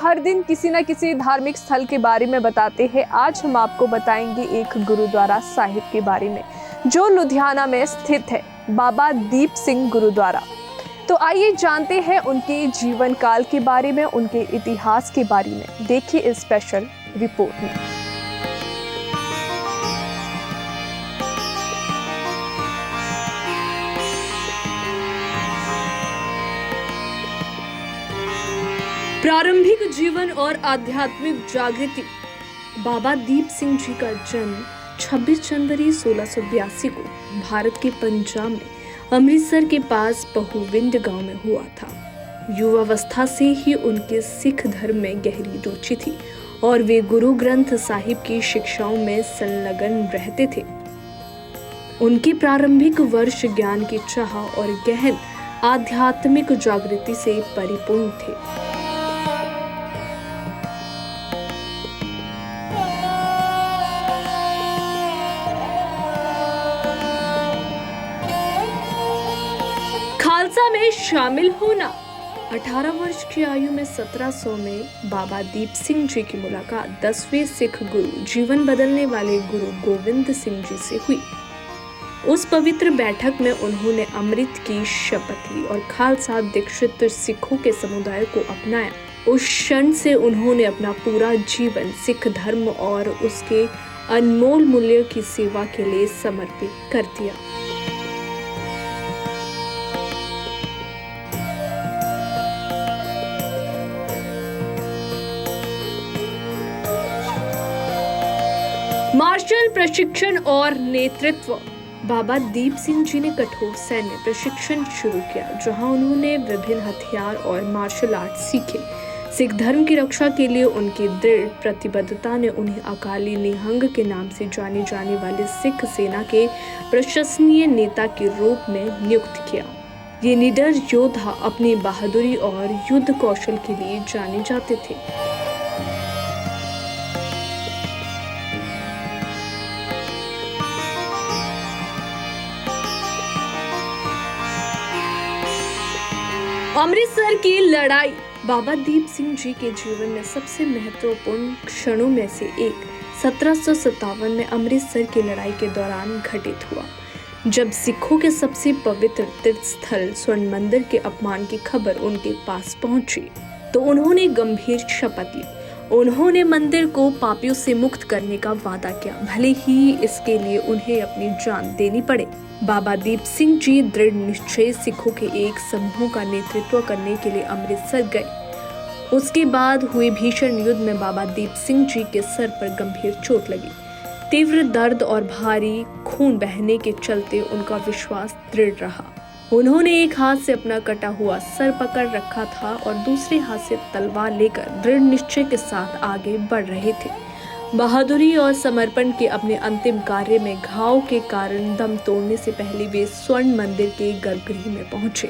हर दिन किसी न किसी धार्मिक स्थल के बारे में बताते हैं। आज हम आपको बताएंगे एक गुरुद्वारा साहिब के बारे में जो लुधियाना में स्थित है, बाबा दीप सिंह गुरुद्वारा। तो आइए जानते हैं उनके जीवन काल के बारे में, उनके इतिहास के बारे में। देखिए इस स्पेशल रिपोर्ट में। प्रारंभिक जीवन और आध्यात्मिक जागृति। बाबा दीप सिंह जी का जन्म 26 जनवरी 1682 को भारत के पंजाब में अमृतसर के पास बहुविंड गांव में हुआ था। युवावस्था से ही उनके सिख धर्म में गहरी रुचि थी और वे गुरु ग्रंथ साहिब की शिक्षाओं में संलग्न रहते थे। उनके प्रारंभिक वर्ष ज्ञान की चाह और गहन आध्यात्मिक जागृति से परिपूर्ण थे। खालसा में शामिल होना। 18 वर्ष की आयु में 1700 में बाबा दीप सिंह जी की मुलाकात 10वें सिख गुरु, जीवन बदलने वाले गुरु गोविंद सिंह जी से हुई। उस पवित्र बैठक में उन्होंने अमृत की शपथ ली और खालसा दीक्षित सिखों के समुदाय को अपनाया। उस क्षण से उन्होंने अपना पूरा जीवन सिख धर्म और उसके अनमोल मूल्य की सेवा के लिए समर्पित कर दिया। मार्शल प्रशिक्षण और नेतृत्व। बाबा दीप सिंह जी ने कठोर सैन्य प्रशिक्षण शुरू किया, जहां उन्होंने विभिन्न हथियार और मार्शल आर्ट सीखे। सिख धर्म की रक्षा के लिए उनकी दृढ़ प्रतिबद्धता ने उन्हें अकाली निहंग के नाम से जाने जाने वाले सिख सेना के प्रशंसनीय नेता के रूप में नियुक्त किया। ये निडर योद्धा अपनी बहादुरी और युद्ध कौशल के लिए जाने जाते थे। अमृतसर की लड़ाई। बाबा दीप सिंह जी के जीवन में सबसे महत्वपूर्ण क्षणों में से एक 1757 में अमृतसर की लड़ाई के दौरान घटित हुआ, जब सिखों के सबसे पवित्र तीर्थ स्थल स्वर्ण मंदिर के अपमान की खबर उनके पास पहुंची तो उन्होंने गंभीर शपथ ली। उन्होंने मंदिर को पापियों से मुक्त करने का वादा किया, भले ही इसके लिए उन्हें अपनी जान देनी पड़े। बाबा दीप सिंह जी दृढ़ निश्चय सिखों के एक समूह का नेतृत्व करने के लिए अमृतसर गए। उसके बाद हुए भीषण युद्ध में बाबा दीप सिंह जी के सर पर गंभीर चोट लगी। तीव्र दर्द और भारी खून बहने के चलते उनका विश्वास दृढ़ रहा। उन्होंने एक हाथ से अपना कटा हुआ सर पकड़ रखा था और दूसरे हाथ से तलवार लेकर दृढ़ निश्चय के साथ आगे बढ़ रहे थे। बहादुरी और समर्पण के अपने अंतिम कार्य में घाव के कारण दम तोड़ने से पहले वे स्वर्ण मंदिर के गर्भगृह में पहुंचे।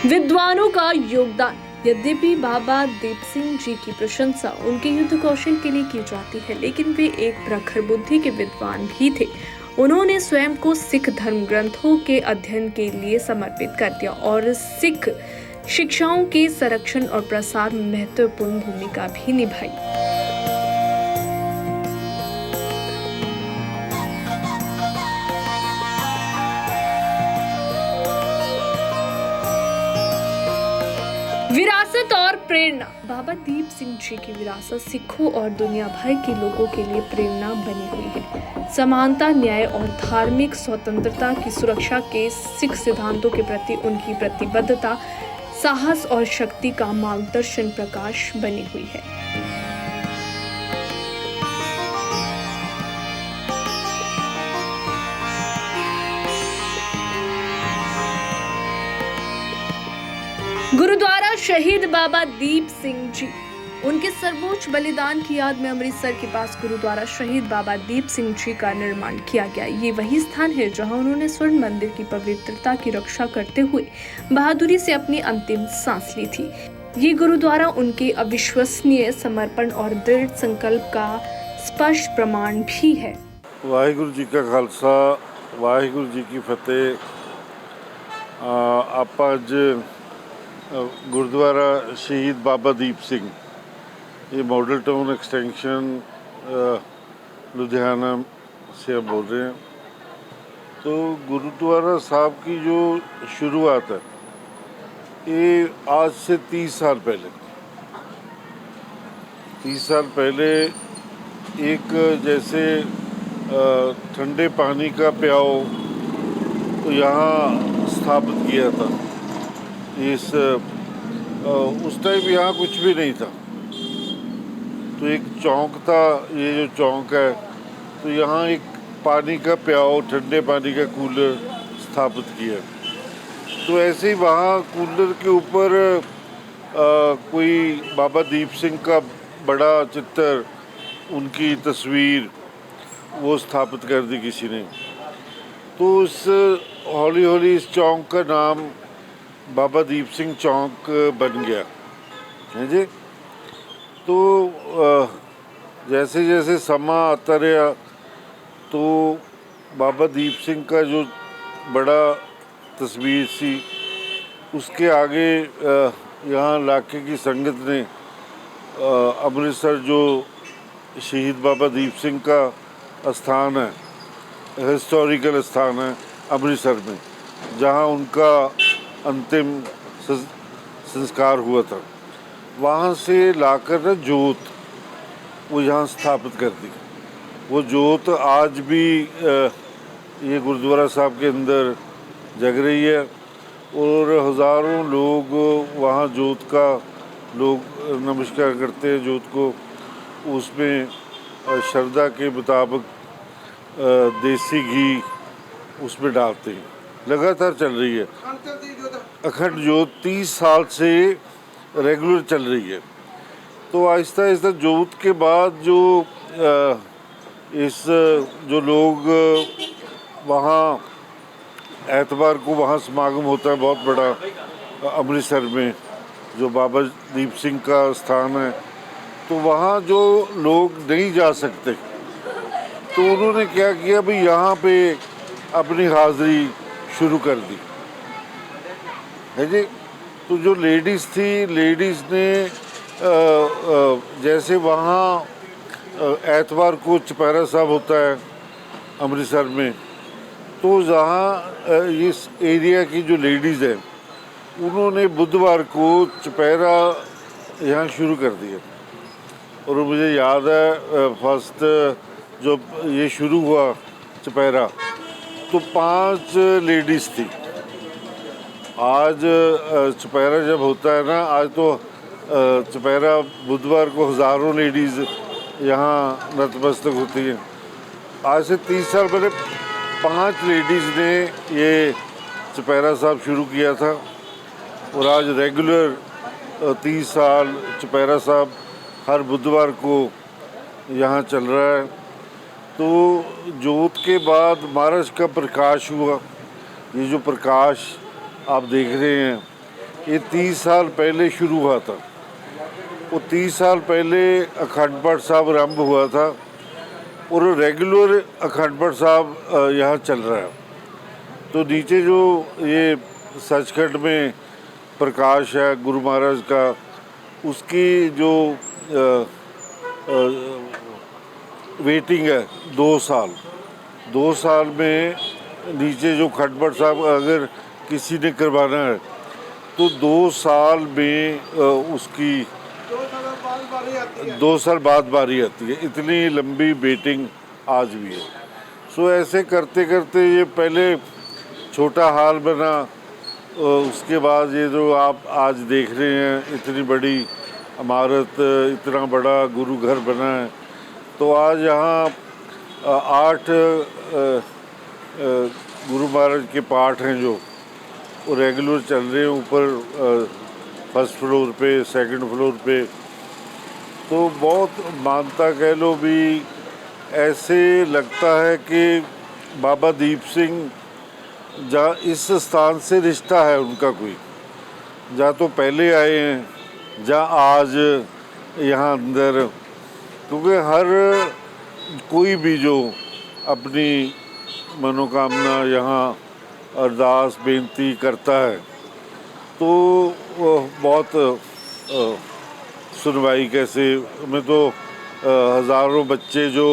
विद्वानों का योगदान। यद्यपि बाबा दीप सिंह जी की प्रशंसा उनके युद्ध कौशल के लिए की जाती है, लेकिन वे एक प्रखर बुद्धि के विद्वान भी थे। उन्होंने स्वयं को सिख धर्म ग्रंथों के अध्ययन के लिए समर्पित कर दिया और सिख शिक्षाओं के संरक्षण और प्रसार में महत्वपूर्ण भूमिका भी निभाई। विरासत और प्रेरणा। बाबा दीप सिंह जी की विरासत सिखों और दुनिया भर के लोगों के लिए प्रेरणा बनी हुई है। समानता, न्याय और धार्मिक स्वतंत्रता की सुरक्षा के सिख सिद्धांतों के प्रति उनकी प्रतिबद्धता, साहस और शक्ति का मार्गदर्शन प्रकाश बनी हुई है। गुरुद्वारा शहीद बाबा दीप सिंह जी। उनके सर्वोच्च बलिदान की याद में अमृतसर के पास गुरुद्वारा शहीद बाबा दीप सिंह जी का निर्माण किया गया। ये वही स्थान है जहां उन्होंने स्वर्ण मंदिर की पवित्रता की रक्षा करते हुए बहादुरी से अपनी अंतिम सांस ली थी। ये गुरुद्वारा उनके अविश्वसनीय समर्पण और दृढ़ संकल्प का स्पष्ट प्रमाण भी है। वाहिगुरु जी का खालसा, वाहिगुरु जी की फतेह। ਆਪਾਂ ਅੱਜ गुरुद्वारा शहीद बाबा दीप सिंह, ये मॉडल टाउन एक्सटेंशन लुधियाना से हम बोल रहे हैं। तो गुरुद्वारा साहब की जो शुरुआत है ये आज से 30 साल पहले 30 साल पहले एक जैसे ठंडे पानी का प्याओ तो यहाँ स्थापित किया था। उस टाइम यहाँ कुछ भी नहीं था, तो एक चौक था, ये जो चौक है, तो यहाँ एक पानी का प्याओ, ठंडे पानी का कूलर स्थापित किया। तो ऐसे ही वहाँ कूलर के ऊपर कोई बाबा दीप सिंह का बड़ा चित्र, उनकी तस्वीर वो स्थापित कर दी किसी ने। तो उस हौली हौली इस चौक का नाम बाबा दीप सिंह चौक बन गया है जी। तो जैसे जैसे समा आता रहा तो बाबा दीप सिंह का जो बड़ा तस्वीर सी, उसके आगे यहाँ इलाके की संगत ने अमृतसर जो शहीद बाबा दीप सिंह का स्थान है, हिस्टोरिकल स्थान है अमृतसर में, जहाँ उनका अंतिम संस्कार हुआ था, वहाँ से लाकर ना जोत वो यहाँ स्थापित कर दी। वो जोत आज भी ये गुरुद्वारा साहब के अंदर जग रही है और हज़ारों लोग वहाँ जोत का लोग नमस्कार करते हैं जोत को। उसमें श्रद्धा के मुताबिक देसी घी उसमें डालते हैं। लगातार चल रही है अखंड जोत, 30 साल से रेगुलर चल रही है। तो आहिस्ता आहिस्ता जोत के बाद जो लोग वहाँ एतवार को वहाँ समागम होता है बहुत बड़ा अमृतसर में, जो बाबा दीप सिंह का स्थान है, तो वहाँ जो लोग नहीं जा सकते तो उन्होंने क्या किया भाई, यहाँ पे अपनी हाज़िरी शुरू कर दी है जी। तो जो लेडीज़ थी, लेडीज़ ने जैसे वहाँ एतवार को चुपहरा साहब होता है अमृतसर में, तो जहाँ इस एरिया की जो लेडीज़ है उन्होंने बुधवार को चुपहरा यहाँ शुरू कर दिया। और मुझे याद है फर्स्ट जब ये शुरू हुआ चुपहरा तो 5 लेडीज़ थी। आज चुपहरा जब होता है ना, आज तो चुपहरा बुधवार को हज़ारों लेडीज़ यहाँ नतमस्तक होती हैं। आज से 30 साल पहले 5 लेडीज़ ने ये चुपहरा साहब शुरू किया था और आज रेगुलर 30 साल चुपहरा साहब हर बुधवार को यहाँ चल रहा है। तो जोत के बाद महाराज का प्रकाश हुआ। ये जो प्रकाश आप देख रहे हैं ये 30 साल पहले शुरू हुआ था। वो 30 साल पहले अखंड पाठ साहब आरंभ हुआ था और रेगुलर अखंड पाठ साहब यहाँ चल रहा है। तो नीचे जो ये सचखंड में प्रकाश है गुरु महाराज का, उसकी जो वेटिंग है 2 साल। 2 साल में नीचे जो खंड पाठ साहब अगर किसी ने करवाना है तो 2 साल में उसकी 2 साल बाद बारी आती है। इतनी लंबी वेटिंग आज भी है। सो ऐसे करते करते ये पहले छोटा हाल बना, उसके बाद ये जो आप आज देख रहे हैं इतनी बड़ी इमारत, इतना बड़ा गुरु घर बना है। तो आज यहाँ 8 गुरु महाराज के पाठ हैं जो वो रेगुलर चल रहे हैं ऊपर फर्स्ट फ्लोर पे, सेकंड फ्लोर पे। तो बहुत मानता कह लो भी, ऐसे लगता है कि बाबा दीप सिंह जहाँ इस स्थान से रिश्ता है उनका कोई, जहाँ तो पहले आए हैं, जहाँ आज यहाँ अंदर, क्योंकि हर कोई भी जो अपनी मनोकामना यहाँ अरदास बेनती करता है तो बहुत सुनवाई कैसे में तो हज़ारों बच्चे जो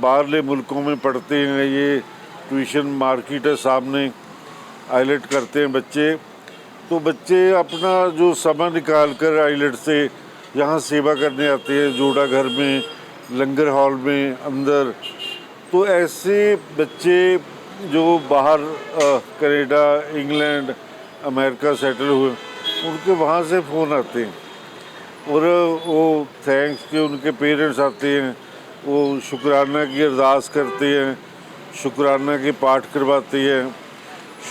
बाहरले मुल्कों में पढ़ते हैं, ये ट्यूशन मार्केट है सामने, आइलेट करते हैं बच्चे, तो बच्चे अपना जो समय निकाल कर आइलेट से यहाँ सेवा करने आते हैं, जोड़ा घर में, लंगर हॉल में, अंदर। तो ऐसे बच्चे जो बाहर कनाडा, इंग्लैंड, अमेरिका सेटल हुए, उनके वहाँ से फ़ोन आते हैं और वो थैंक्स के उनके पेरेंट्स आते हैं, वो शुक्राना की अरदास करते हैं, शुक्राना के पाठ करवाते हैं,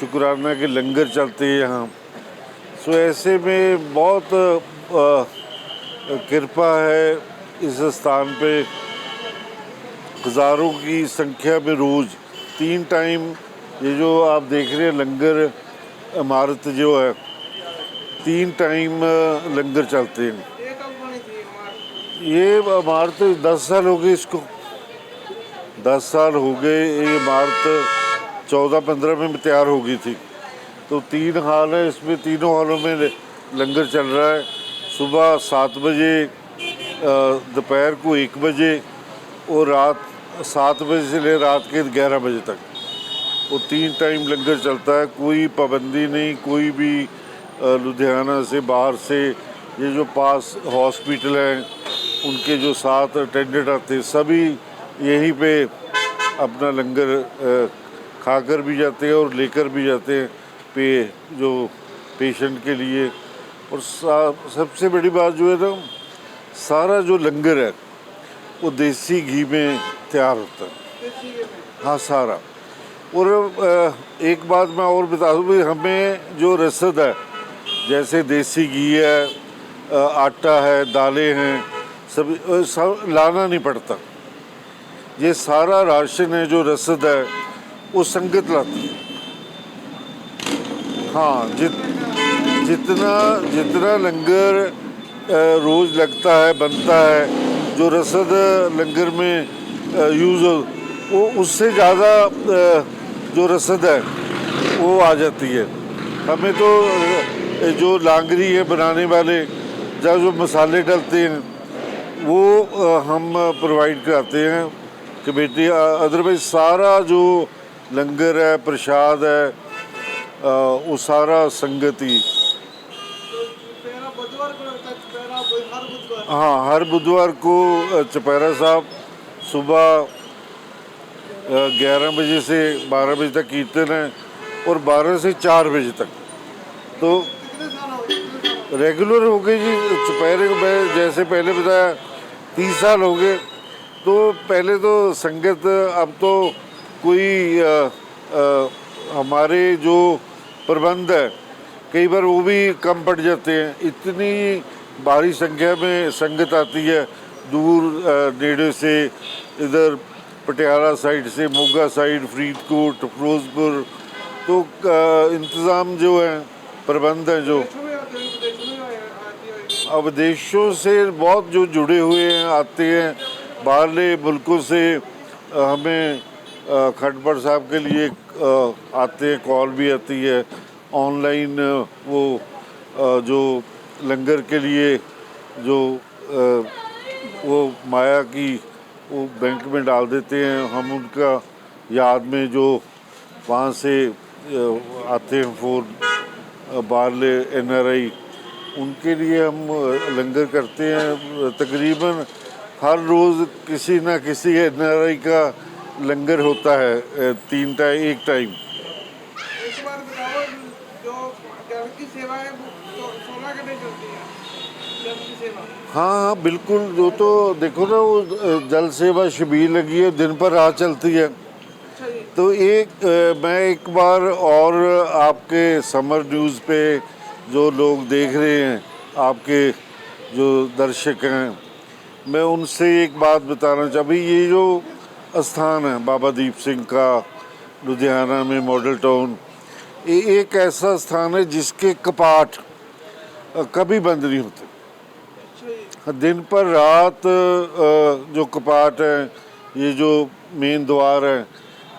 शुक्राना के लंगर चलते हैं यहाँ। सो ऐसे में बहुत कृपा है इस स्थान पे। हज़ारों की संख्या में रोज़ 3 टाइम ये जो आप देख रहे हैं लंगर इमारत जो है, 3 टाइम लंगर चलते हैं। ये इमारत 10 साल हो गए इसको, 10 साल हो गए। ये इमारत 14-15 में तैयार हो गई थी। तो 3 हॉल है, इसमें तीनों हॉलों में लंगर चल रहा है। सुबह 7 बजे, दोपहर को 1 बजे और रात 7 बजे से ले रात के 11 बजे तक वो 3 टाइम लंगर चलता है। कोई पाबंदी नहीं, कोई भी लुधियाना से बाहर से, ये जो पास हॉस्पिटल हैं उनके जो साथ अटेंडेंट आते हैं, सभी यहीं पे अपना लंगर खाकर भी जाते हैं और लेकर भी जाते हैं जो पेशेंट के लिए। और सबसे बड़ी बात जो है ना, सारा जो लंगर है वो देसी घी में तैयार होता है। हाँ, सारा। और एक बात मैं और बता दूँ, हमें जो रसद है, जैसे देसी घी है, आटा है, दालें हैं, सब लाना नहीं पड़ता। ये सारा राशन है, जो रसद है, वो संगत लाती है। हाँ, जितना लंगर रोज़ लगता है, बनता है, जो रसद लंगर में यूज़ हो, वो उससे ज़्यादा जो रसद है वो आ जाती है। हमें तो जो लांगरी है बनाने वाले, जब जो मसाले डलते हैं वो हम प्रोवाइड कराते हैं कमेटी। अदरवाइज सारा जो लंगर है, प्रसाद है, वो सारा संगति। हाँ, हर बुधवार को चौपहरा साहब सुबह 11 बजे से 12 बजे तक कीर्तन है और 12 से 4 बजे तक। तो रेगुलर हो गई जी। चौपहरे को मैं जैसे पहले बताया 30 साल हो गए। तो पहले तो संगत, अब तो कोई हमारे जो प्रबंध है कई बार वो भी कम पड़ जाते हैं। इतनी भारी संख्या में संगत आती है दूर नेड़े से, इधर पटियाला साइड से, मोगा साइड, फरीदकोट, फिरोजपुर। तो इंतज़ाम जो है, प्रबंध है जो, अब देशों से बहुत जो जुड़े हुए हैं, आते हैं बाहरले मुल्कों से। हमें खटपड़ साहब के लिए आते हैं, कॉल भी आती है ऑनलाइन। वो जो लंगर के लिए जो वो माया की वो बैंक में डाल देते हैं, हम उनका याद में जो वहाँ से आते हैं फ़ोन बाहरले NRI, उनके लिए हम लंगर करते हैं। तकरीबन हर रोज़ किसी ना किसी NRI का लंगर होता है, 3 टाइम, 1 टाइम। एक बार बताओ, जो जल की सेवा है वो 16 घंटे चलती है, जल की सेवा? हाँ, बिल्कुल। जो तो देखो ना, वो जल सेवा शिविर लगी है, दिन पर रात चलती है। तो मैं एक बार और आपके समर न्यूज़ पे जो लोग देख रहे हैं, आपके जो दर्शक हैं, मैं उनसे एक बात बताना चाहूँ। ये जो स्थान है बाबा दीप सिंह का, लुधियाना में मॉडल टाउन, ये एक ऐसा स्थान है जिसके कपाट कभी बंद नहीं होते। दिन पर रात जो कपाट हैं ये जो मेन द्वार है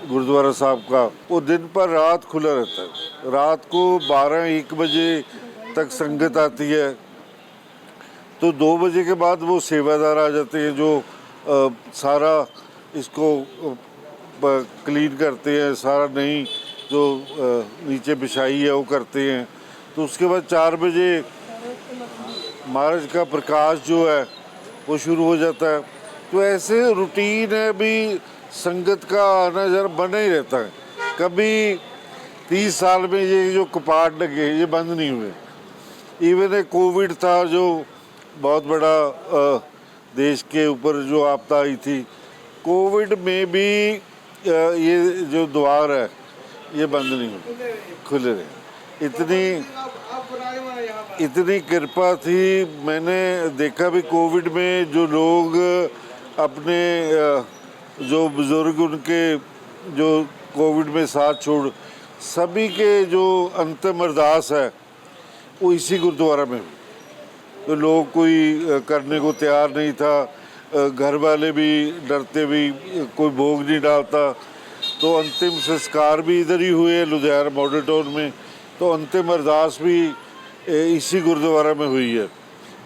गुरुद्वारा साहब का, वो दिन पर रात खुला रहता है। रात को 12-1 बजे तक संगत आती है, तो 2 बजे के बाद वो सेवादार आ जाते हैं जो सारा इसको क्लीन करते हैं, सारा नई जो नीचे बिछाई है वो करते हैं। तो उसके बाद 4 बजे महाराज का प्रकाश जो है वो शुरू हो जाता है। तो ऐसे रूटीन है भी, संगत का आना जरा बना ही रहता है। कभी 30 साल में ये जो कपाट लगे ये बंद नहीं हुए। इवन एक कोविड था जो बहुत बड़ा देश के ऊपर जो आपदा आई थी, कोविड में भी ये जो द्वार है ये बंद नहीं हुए, खुले रहे। इतनी कृपा थी। मैंने देखा भी कोविड में जो लोग अपने जो बुजुर्ग उनके जो कोविड में साथ छोड़, सभी के जो अंतिम अरदास है वो इसी गुरुद्वारा में। तो लोग कोई करने को तैयार नहीं था, घर वाले भी डरते भी, कोई भोग नहीं डालता। तो अंतिम संस्कार भी इधर ही हुए लुधियाना मॉडल टाउन में। तो अंतिम अरदास भी इसी गुरुद्वारा में हुई है।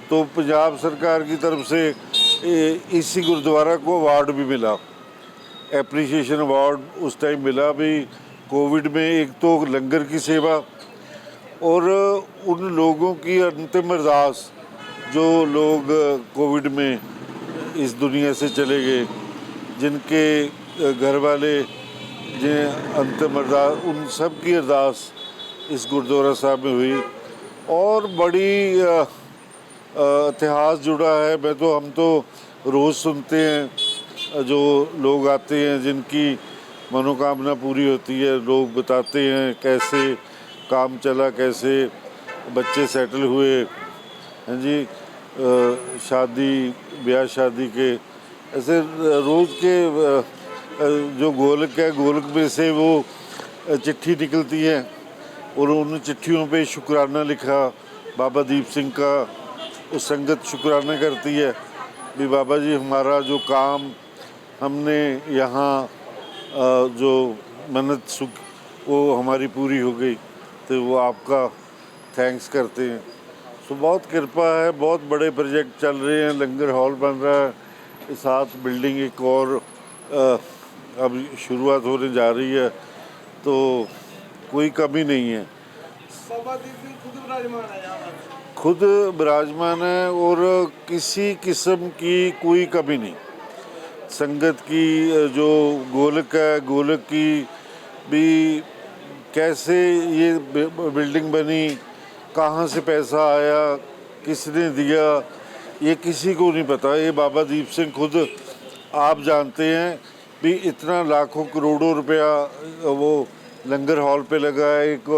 तो पंजाब सरकार की तरफ से इसी गुरुद्वारा को अवार्ड भी मिला, एप्रिसिएशन अवार्ड उस टाइम मिला भी कोविड में। एक तो लंगर की सेवा और उन लोगों की अंतिम अरदास जो लोग कोविड में इस दुनिया से चले गए, जिनके घर वाले जिन्हें अंतिम अरदास, उन सब की अरदास इस गुरुद्वारा साहब में हुई। और बड़ी इतिहास जुड़ा है। हम तो रोज़ सुनते हैं जो लोग आते हैं जिनकी मनोकामना पूरी होती है, लोग बताते हैं कैसे काम चला, कैसे बच्चे सेटल हुए हैं जी, शादी ब्याह शादी के। ऐसे रोज़ के जो गोलक है, गोलक में से वो चिट्ठी निकलती है और उन चिट्ठियों पे शुक्राना लिखा बाबा दीप सिंह का। उस संगत शुक्राना करती है भी बाबा जी हमारा जो काम हमने यहाँ जो मन्नत सुख वो हमारी पूरी हो गई, तो वो आपका थैंक्स करते हैं। तो बहुत कृपा है। बहुत बड़े प्रोजेक्ट चल रहे हैं, लंगर हॉल बन रहा है, साथ बिल्डिंग एक और अब शुरुआत होने जा रही है, तो कोई कमी नहीं है। बाबा दीप सिंह खुद विराजमान है यहाँ पर, खुद विराजमान है और किसी किस्म की कोई कमी नहीं। संगत की जो गोलक है, गोलक की भी कैसे ये बिल्डिंग बनी, कहाँ से पैसा आया, किसने दिया, ये किसी को नहीं पता। ये बाबा दीप सिंह खुद आप जानते हैं भी इतना लाखों करोड़ों रुपया वो लंगर हॉल पे लगा है। एक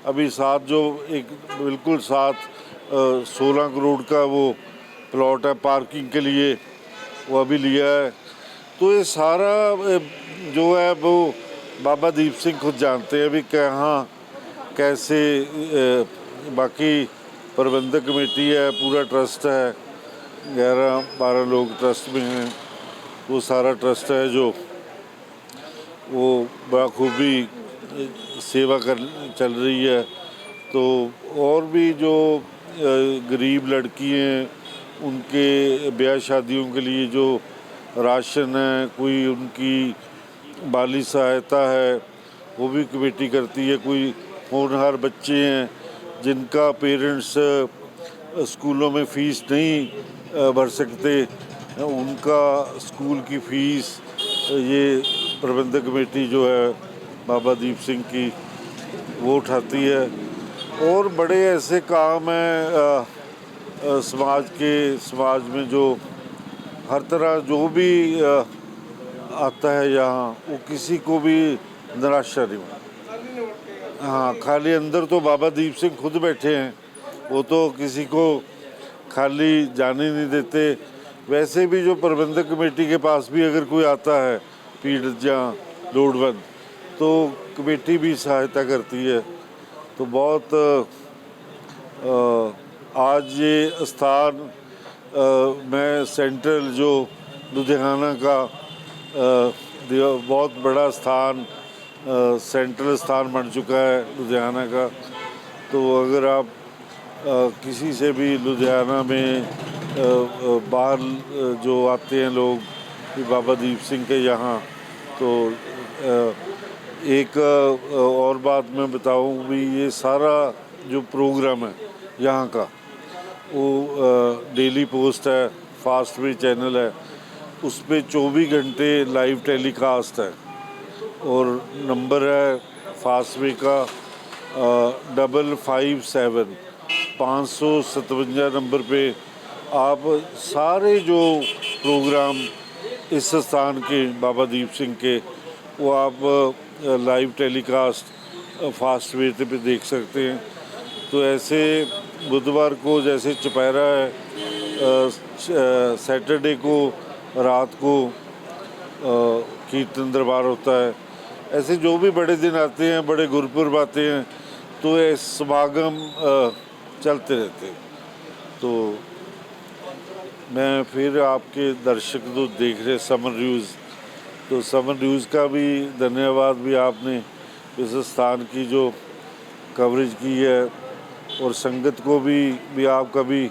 अभी साथ जो एक बिल्कुल साथ 16 करोड़ का वो प्लॉट है पार्किंग के लिए, वो अभी लिया है। तो ये सारा जो है वो बाबा दीप सिंह खुद जानते हैं भी कहाँ कैसे। बाकी प्रबंधक कमेटी है, पूरा ट्रस्ट है, 11-12 लोग ट्रस्ट में हैं। वो सारा ट्रस्ट है जो वो बखूबी सेवा कर चल रही है। तो और भी जो गरीब लड़की हैं उनके ब्याह शादियों के लिए जो राशन है, कोई उनकी माली सहायता है वो भी कमेटी करती है। कोई होनहार बच्चे हैं जिनका पेरेंट्स स्कूलों में फ़ीस नहीं भर सकते, उनका स्कूल की फ़ीस ये प्रबंधक कमेटी जो है बाबा दीप सिंह की वो उठाती है। और बड़े ऐसे काम हैं समाज में जो हर तरह जो भी आता है यहाँ, वो किसी को भी निराशा नहीं हो। हाँ, खाली अंदर तो बाबा दीप सिंह खुद बैठे हैं, वो तो किसी को खाली जाने नहीं देते। वैसे भी जो प्रबंधक कमेटी के पास भी अगर कोई आता है पीड़ित या लोड़वंद, तो कमेटी भी सहायता करती है। तो बहुत आज ये स्थान मैं सेंट्रल जो लुधियाना का बहुत बड़ा स्थान, सेंट्रल स्थान बन चुका है लुधियाना का। तो अगर आप किसी से भी लुधियाना में बाहर जो आते हैं लोग कि बाबा दीप सिंह के यहाँ, तो एक और बात मैं बताऊं भी, ये सारा जो प्रोग्राम है यहाँ का वो डेली पोस्ट है, फास्ट वे चैनल है, उस पर 24 घंटे लाइव टेलीकास्ट है। और नंबर है फास्ट वे का 557 नंबर पे आप सारे जो प्रोग्राम इस स्थान के बाबा दीप सिंह के वो आप लाइव टेलीकास्ट फास्ट वे पे देख सकते हैं। तो ऐसे बुधवार को जैसे चुपहरा है, सैटरडे को रात को कीर्तन दरबार होता है, ऐसे जो भी बड़े दिन आते हैं, बड़े गुरपुरब आते हैं, तो ये समागम चलते रहते हैं। तो मैं फिर आपके दर्शक जो देख रहे समर न्यूज़, तो समर न्यूज़ का भी धन्यवाद भी, आपने इस स्थान की जो कवरेज की है, और संगत को भी आप कभी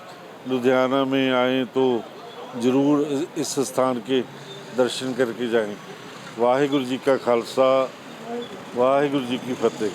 लुधियाना में आएँ तो ज़रूर इस स्थान के दर्शन करके जाएं। वाहिगुरु जी का खालसा, वाहिगुरु जी की फतेह।